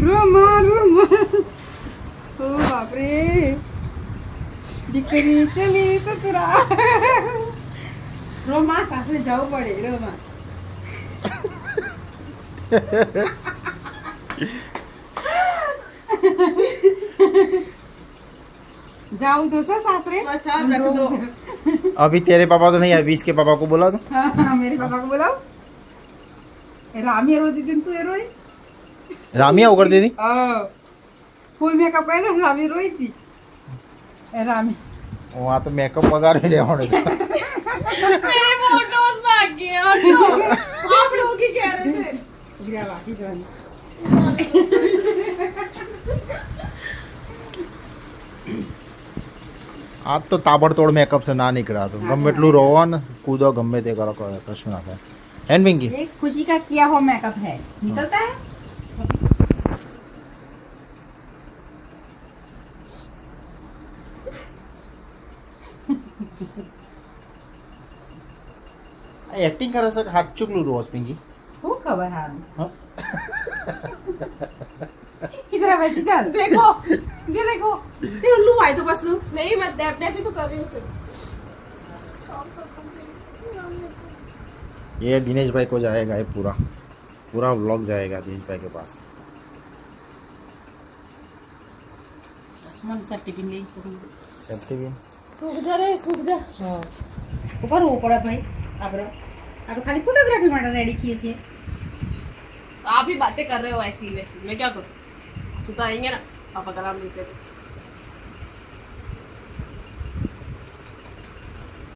રોમા રોમા ઓ બાપરે દીકરી ચલી સસુરા રોમા સાથે જવું પડે રોમા जाऊं तो सर सासरे बस आप रख दो अभी तेरे पापा तो नहीं है, 20 के पापा को बोला तो हाँ मेरे पापा को बुलाओ रामिया रोती थी तू रोई रामिया उगड़ दी थी फुल मेकअप कर रामी रोई थी रामी वहाँ तो मेकअप वगैरह ले होने मेरे फोटोज भाग गए आप लोग ही कह रहे थे गिरा बाकी जो आज तो ताबड़तोड़ मेकअप से ना निकला तो गમે એટલું રોવો ને કૂદો ગમે તે કરો કશું ના થાય એન પિંકી एक खुशी का किया हुआ मेकअप है निकलता है એક્ટિંગ કરે છે હાથ ચૂકલું રોજ પિંકી वो खबर है किधर है बैठी चल देखो ये देखो ये उल्लू आई तो बस नहीं मैं डैप डैप ही तो कर रही हूँ सिर्फ ये दिनेश भाई को जाएगा ये पूरा पूरा व्लॉग जाएगा दिनेश भाई के पास मन सब टिफिन ले एफटीवी सूख जा रे सूख जा हां ऊपर वो पड़ा भाई આપણે આ તો ખાલી ફોટોગ્રાફી માટે રેડી કીએ છીએ आप ही बातें कर रहे हो ऐसी वैसी मैं क्या करूँ तू तो आएंगे ना पापा का नाम लेते थे